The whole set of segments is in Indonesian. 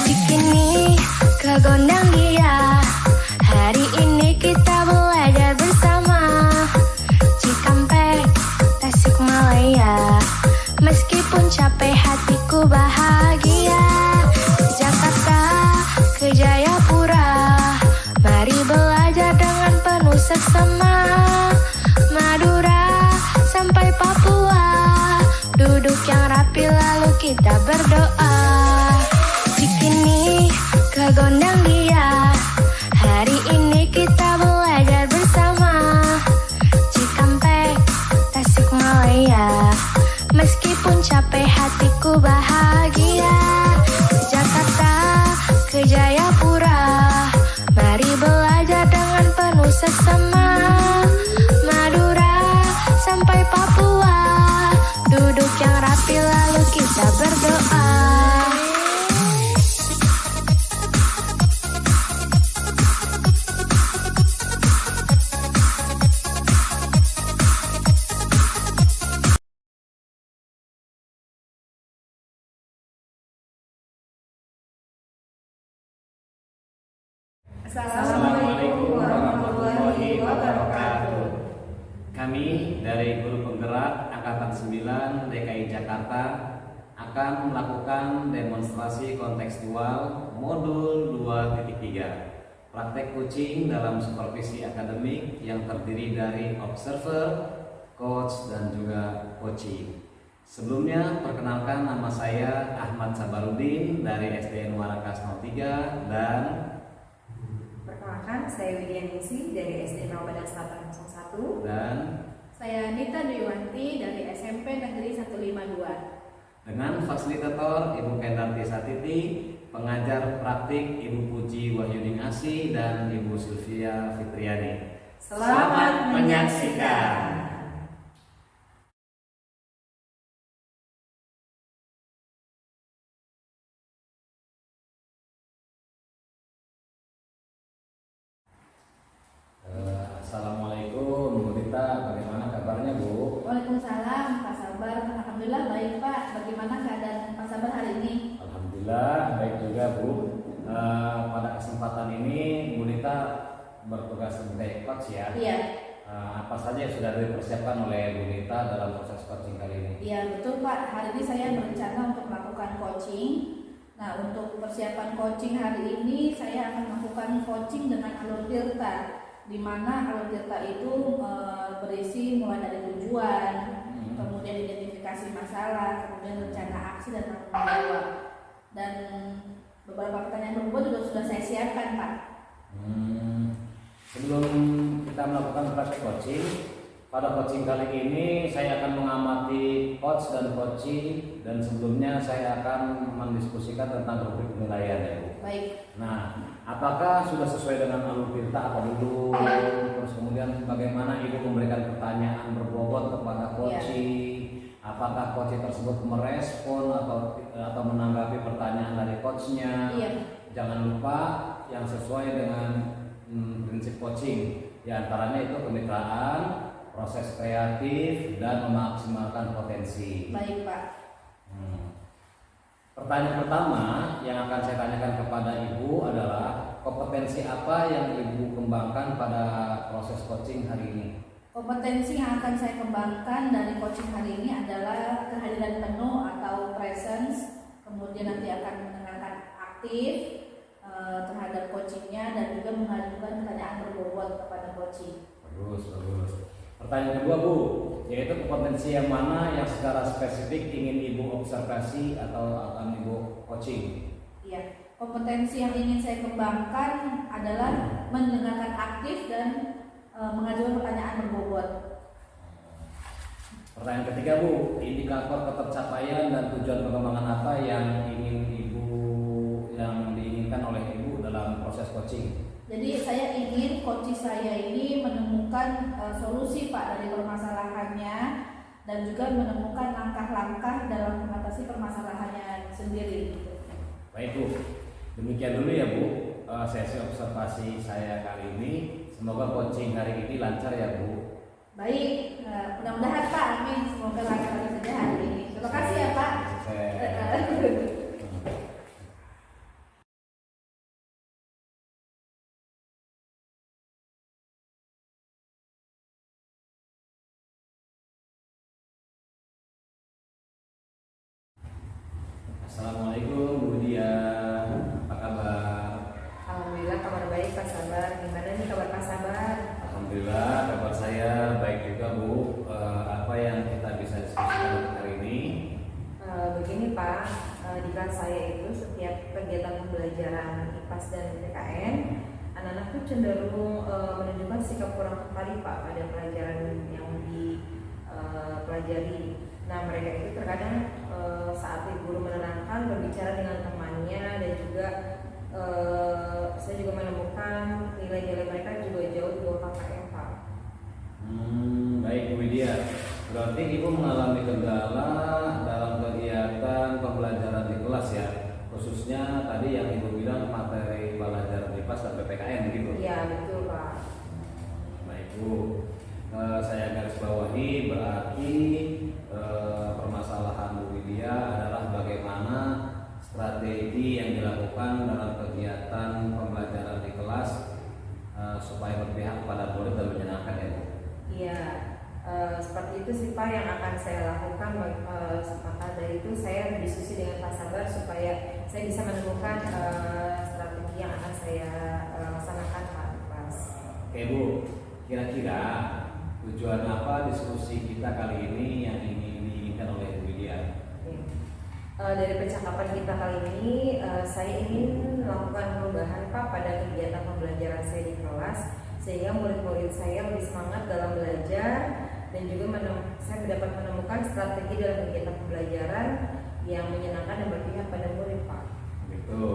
Bikini kegondang dia. Hari ini kita belajar bersama. Cikampek, Tasikmalaya. Meskipun capek hatiku bahagia. Jakarta ke Jayapura. Mari belajar dengan penuh seksama. Madura sampai Papua. Duduk yang rapi lalu kita berdoa. Bikini kegondang dia. Hari ini kita belajar bersama. Cikampek, Tasikmalaya. Meskipun capek hatiku bahagia. Jakarta ke Jayapura. Mari belajar dengan penuh seksama. Madura sampai Papua. Duduk yang rapi lalu kita berdoa. Assalamualaikum warahmatullahi wabarakatuh. Kami dari Guru Penggerak Angkatan 9 DKI Jakarta akan melakukan demonstrasi kontekstual modul 2.3 praktek coaching dalam supervisi akademik yang terdiri dari observer, coach, dan juga coaching. Sebelumnya, perkenalkan nama saya Ahmad Sabarudin dari SDN Warakas 03 dan Perkenalkan, saya Widianingsih dari SD Rawabadan Selatan 01 dan Saya Nita Dewanti dari SMP Negeri 152. dengan fasilitator Ibu Kendarti Satiti, pengajar praktik Ibu Puji Wahyuning Asih dan Ibu Sylvia Fitriani. Selamat menyaksikan. Assalamualaikum Bu Rita, bagaimana kabarnya Bu? Waalaikumsalam, Pak Sabar. Alhamdulillah baik Pak. Bagaimana keadaan Pak Sabar hari ini? Alhamdulillah baik juga Bu. Pada kesempatan ini Bu Rita bertugas sebagai coach ya. Iya. Apa saja yang sudah dipersiapkan oleh Bu Rita dalam proses coaching kali ini? Iya betul Pak. Hari ini saya berencana untuk melakukan coaching. Nah untuk persiapan coaching hari ini saya akan melakukan coaching dengan alur tirta, di mana alur tirta itu berisi mulai dari tujuan, kemudian identifikasi masalah, kemudian rencana aksi dan tanggung jawab. Dan beberapa pertanyaan berbobot juga sudah saya siapkan Pak. Sebelum kita melakukan praktek coaching, pada coaching kali ini saya akan mengamati coach dan coaching, dan sebelumnya saya akan mendiskusikan tentang rubrik penilaian ya Bu. Baik. Nah, apakah sudah sesuai dengan alur tirta apa dulu? Terus kemudian bagaimana Ibu memberikan pertanyaan berbobot kepada coaching? Apakah coaching tersebut merespon atau menanggapi pertanyaan dari coachnya? Iya. Jangan lupa yang sesuai dengan prinsip coaching, di antaranya itu kemitraan, proses kreatif, dan memaksimalkan potensi. Baik Pak. Pertanyaan pertama yang akan saya tanyakan kepada Ibu adalah kompetensi apa yang Ibu kembangkan pada proses coaching hari ini? Kompetensi yang akan saya kembangkan dari coaching hari ini adalah kehadiran penuh atau presence, kemudian nanti akan mendengarkan aktif terhadap coachingnya, dan juga mengajukan pertanyaan berbobot kepada coaching. Bagus. Pertanyaan kedua Bu, yaitu kompetensi yang mana yang secara spesifik ingin Ibu observasi atau akan Ibu coaching? Iya, kompetensi yang ingin saya kembangkan adalah mendengarkan aktif dan mengajukan pertanyaan berbobot. Pertanyaan ketiga Bu, indikator ketercapaian dan tujuan pengembangan apa yang diinginkan oleh Ibu dalam proses coaching? Jadi saya ingin coach saya ini menemukan solusi Pak dari permasalahannya, dan juga menemukan langkah-langkah dalam Baik Bu, demikian dulu ya Bu sesi observasi saya kali ini. Semoga coaching hari ini lancar ya Bu. Baik, mudah-mudahan Pak, amin. Semoga lancar saja hari ini. Terima kasih ya Pak. Sukses. Assalamualaikum Bu Dia, apa kabar? Alhamdulillah kabar baik Pak Sabar. Gimana nih kabar Pak Sabar? Alhamdulillah kabar saya baik juga Bu. Apa yang kita bisa diskusikan hari ini? Begini Pak, di kelas saya itu setiap kegiatan pembelajaran IPAS dan PKN, anak-anak tuh cenderung menunjukkan sikap kurang tertarik Pak pada pelajaran yang dipelajari. Nah mereka itu terkadang saat guru menerangkan berbicara dengan temannya, dan juga saya juga menemukan nilai-nilai mereka juga jauh di bawah KKM Pak. Baik Bu Widya, berarti Ibu mengalami kendala dalam kegiatan pembelajaran di kelas ya, khususnya tadi yang Ibu bilang materi pelajaran IPAS dan PPKN begitu? Iya betul Pak. Baik Bu, saya garis bawahi berarti permasalahan Bu Widya adalah bagaimana strategi yang dilakukan dalam kegiatan pembelajaran di kelas supaya berpihak pada murid dan menyenangkan ya Bu? Iya, seperti itu sih Pak yang akan saya lakukan. Maka dari itu saya berdiskusi dengan Pak Sabar supaya saya bisa menemukan strategi yang akan saya laksanakan Pak Pas. Oke Bu, kira-kira tujuan apa diskusi kita kali ini yang diinginkan oleh Bu Widya? Dari percakapan kita kali ini, saya ingin melakukan perubahan Pak pada kegiatan pembelajaran saya di kelas, sehingga murid-murid saya lebih semangat dalam belajar, dan juga saya dapat menemukan strategi dalam kegiatan pembelajaran yang menyenangkan dan berpihak pada murid Pak. Begitu.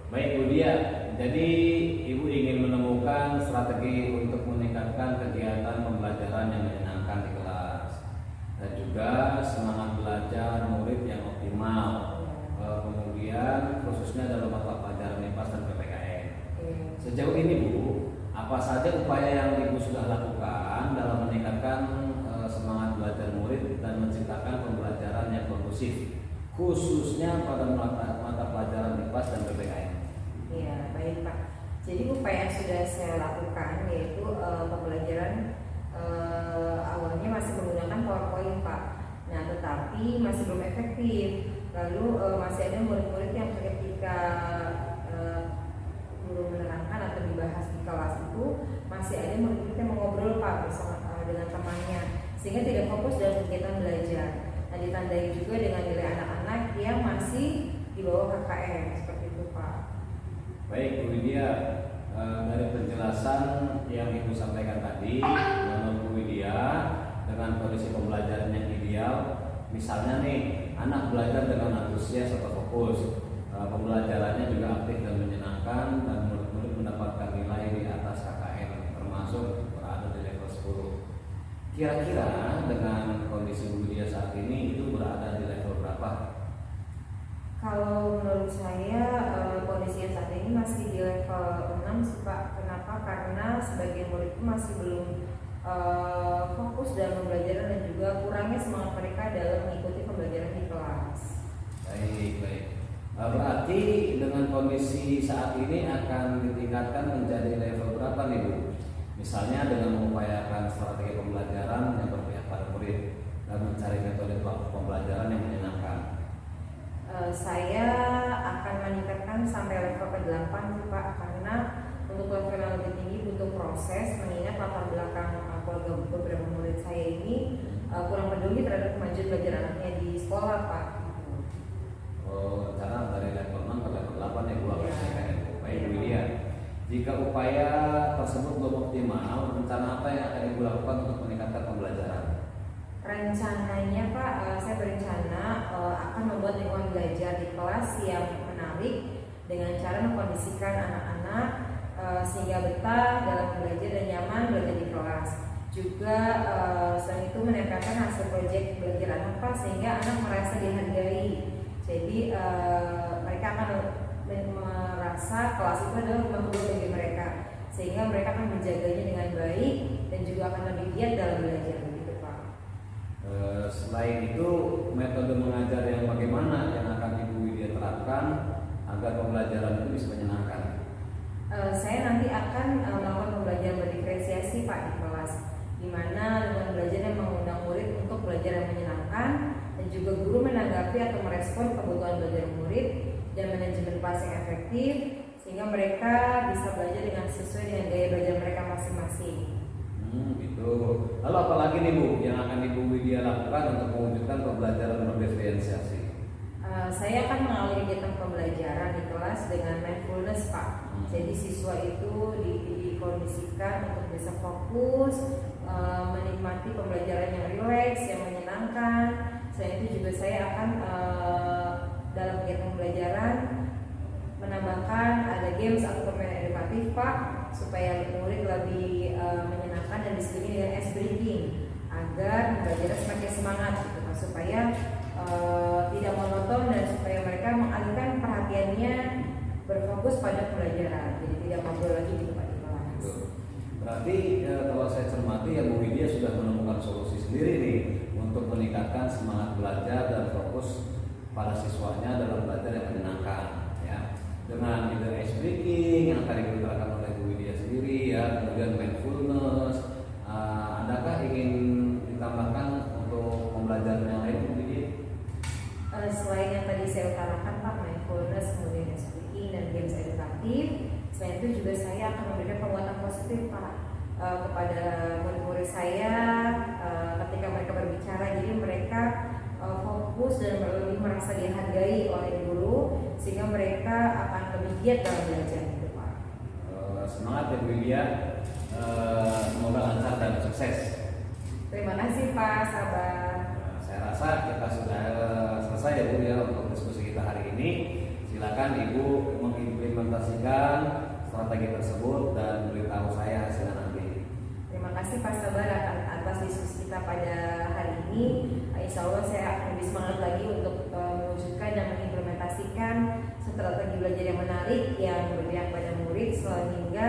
Baik Bu Dia, jadi Ibu ingin menemukan strategi untuk meningkatkan kegiatan pembelajaran yang menyenangkan di kelas, dan juga semangat belajar murid yang optimal. Kemudian khususnya dalam mata pelajaran IPAS dan PPKN. Sejauh ini Bu, apa saja upaya yang Ibu sudah lakukan dalam meningkatkan semangat belajar murid dan menciptakan pembelajaran yang kondusif, khususnya pada mata pelajaran IPAS dan PPKN? Iya, baik Pak. Jadi upaya yang sudah saya lakukan yaitu pembelajaran awalnya masih menggunakan PowerPoint Pak. Nah, tetapi masih belum efektif. Lalu masih ada murid-murid yang ketika guru menerangkan atau dibahas di kelas itu masih ada murid-murid yang mengobrol Pak bersama dengan temannya, sehingga tidak fokus dalam kegiatan belajar. Nah, ditandai juga dengan nilai anak-anak yang masih di bawah KKM seperti itu Pak. Baik Bu Widya, dari penjelasan yang Ibu sampaikan tadi, menurut Bu Widya dengan kondisi pembelajaran yang ideal, misalnya nih anak belajar dengan antusias atau fokus, pembelajarannya juga aktif dan menyenangkan, dan murid-murid mendapatkan nilai di atas KKM termasuk berada di level 10. Kira-kira dengan kondisi Bu Widya saat ini itu berada di level berapa? Kalau menurut saya kondisinya saat ini masih di level 6 sih Pak. Kenapa? Karena sebagian murid itu masih belum fokus dalam pembelajaran, dan juga kurangnya semangat mereka dalam mengikuti pembelajaran di kelas. Baik. Berarti dengan kondisi saat ini akan ditingkatkan menjadi level berapa nih Bu? Misalnya dengan mengupayakan strategi pembelajaran yang berpihak pada murid dan mencari metode pembelajaran yang menyenangkan. Saya akan meningkatkan sampai level ke-8 sih Pak, karena untuk level yang lebih tinggi butuh proses, mengingat latar belakang keluarga beberapa murid saya ini kurang peduli terhadap kemajuan belajar anaknya di sekolah Pak. Oh, rencana dari level 6 ke level 8 ya Bu akan naikkan ya Bu. Baik Bu Widya, jika upaya tersebut belum optimal, rencana apa yang akan Ibu lakukan untuk meningkatkan pembelajaran? Rencananya Pak, saya berencana akan membuat lingkungan belajar di kelas yang menarik dengan cara mengkondisikan anak-anak sehingga betah dalam belajar dan nyaman belajar di kelas. Juga selain itu menempelkan hasil proyek belajar anak Pak, sehingga anak merasa dihargai. Jadi mereka akan merasa kelas itu adalah rumah kedua bagi mereka, sehingga mereka akan menjaganya dengan baik dan juga akan lebih giat dalam belajar begitu Pak. Selain itu, metode mengajar yang bagaimana yang akan Ibu Widya terapkan agar pembelajaran itu bisa menyenangkan? Saya nanti akan melakukan pembelajaran berdiferensiasi Pak di kelas, di mana dengan belajar yang mengundang murid untuk belajar yang menyenangkan dan juga guru menanggapi atau merespon kebutuhan belajar murid dan manajemen kelas yang efektif sehingga mereka bisa belajar dengan sesuai dengan gaya belajar mereka masing-masing. Gitu. Lalu apalagi nih Bu yang akan Ibu Widya lakukan untuk mewujudkan pembelajaran berdiferensiasi? Saya akan mengawali kegiatan pembelajaran di kelas dengan mindfulness Pak. Jadi siswa itu dikondisikan untuk bisa fokus, menikmati pembelajaran yang rileks, yang menyenangkan. Selain itu juga saya akan dalam kegiatan pembelajaran menambahkan ada games atau permainan edukatif Pak, supaya murid lebih menyenangkan dan diselingi dengan ice breaking agar belajar semakin semangat gitu Pak, supaya tidak monoton dan supaya mereka mengalihkan perhatiannya berfokus pada pembelajaran, jadi tidak ngobrol lagi gitu Pak di kelas. Berarti kalau saya cermati ya Bu Widya sudah menemukan solusi sendiri nih untuk meningkatkan semangat belajar dan fokus pada siswanya dalam belajar yang menyenangkan ya. Dengan ide ice breaking yang tadi diterangkan oleh Bu Widya sendiri ya, kemudian mindfulness, adakah ingin ditambahkan untuk pembelajaran yang lain Bu Widya? Selain yang tadi saya utarakan Pak, mindfulness, kemudian ice breaking dan games edukatif, selain itu juga saya akan memberikan penguatan positif Pak kepada murid-murid saya ketika mereka berbicara, jadi mereka fokus dan lebih merasa dihargai oleh guru sehingga mereka akan lebih giat dalam belajar gitu Pak. Semangat ya Bu Widya, semoga lancar dan sukses. Terima kasih Pak Sabar. Saya rasa kita sudah selesai ya Bu ya untuk diskusi kita hari ini. Silakan Ibu mengimplementasikan strategi tersebut dan beritahu saya hasilnya nanti. Terima kasih Pak Sabar atas diskusi kita pada hari ini. Insya Allah saya akan lebih semangat lagi untuk mewujudkan dan mengimplementasikan strategi belajar yang menarik yang berpihak pada murid sehingga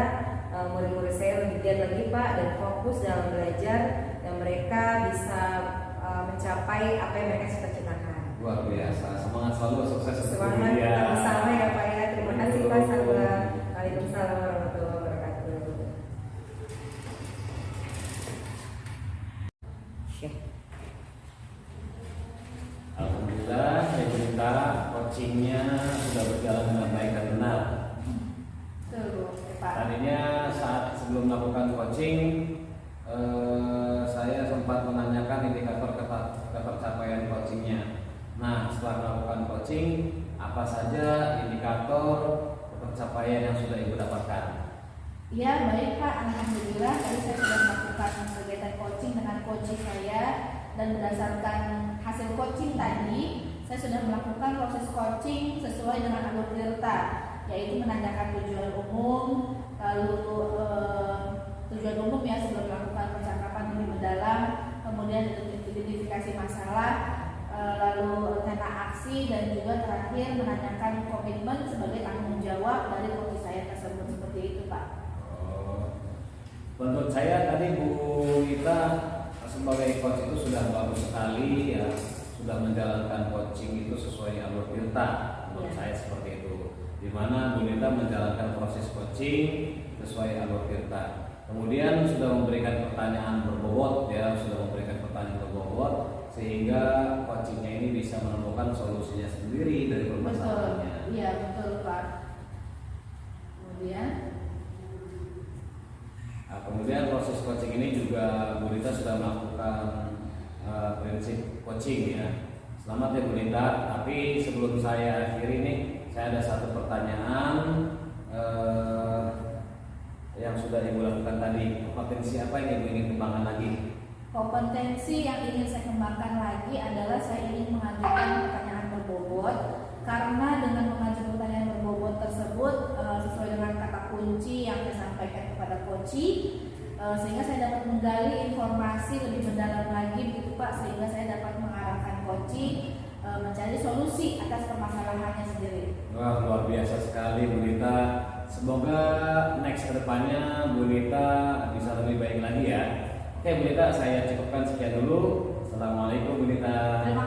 murid-murid saya lebih giat lagi Pak dan fokus dalam belajar dan mereka bisa mencapai apa yang mereka cita-citakan. Luar biasa, semangat selalu, sukses untuk Semangat ya. bersama ya Pak ya. Terima kasih Pak Sabar. Waalaikumsalam warahmatullahi wabarakatuh. Alhamdulillah, saya cerita coachingnya sudah berjalan dengan baik dan benar. Betul, Pak. Tadinya saat sebelum melakukan coaching, saya sempat menanyakan indikator ketercapaian coachingnya. Nah, setelah melakukan coaching, apa saja indikator ketercapaian yang sudah Ibu dapatkan? Ya baik Pak, alhamdulillah tadi saya sudah melakukan kegiatan coaching dengan coach saya dan berdasarkan hasil coaching tadi saya sudah melakukan proses coaching sesuai dengan alur Tirta, yaitu menanyakan tujuan umum, lalu tujuan umum ya sebelum melakukan percakapan lebih mendalam, kemudian identifikasi masalah, lalu tena aksi dan juga terakhir menanyakan komitmen sebagai tanggung jawab dari coach saya tersebut, seperti itu Pak. Menurut saya tadi Bu Ita sebagai coach itu sudah bagus sekali ya, sudah menjalankan coaching itu sesuai alur Tirta. Menurut saya seperti itu. Di mana Bu Ita menjalankan proses coaching sesuai alur Tirta. Kemudian sudah memberikan pertanyaan berbobot ya, sudah memberikan pertanyaan berbobot sehingga coachingnya ini bisa menemukan solusinya sendiri dari permasalahannya. Iya betul Pak. Kemudian proses coaching ini juga Bu Rita sudah melakukan prinsip coaching ya. Selamat ya Bu Rita. Tapi sebelum saya akhiri nih, saya ada satu pertanyaan yang sudah Ibu lakukan tadi. Kompetensi apa yang Ibu ingin kembangkan lagi? Kompetensi yang ingin saya kembangkan lagi adalah saya ingin mengajukan pertanyaan berbobot, karena dengan mengajukan pertanyaan berbobot tersebut sesuai dengan kata kunci yang saya sampaikan kepada coaching, sehingga saya dapat menggali informasi lebih mendalam lagi begitu Pak, sehingga saya dapat mengarahkan coaching mencari solusi atas permasalahannya sendiri. Wah, luar biasa sekali Bu Nita. Semoga next kedepannya Bu Nita bisa lebih baik lagi ya. Oke Bu Nita, saya cukupkan sekian dulu. Assalamualaikum Bu Nita. Terima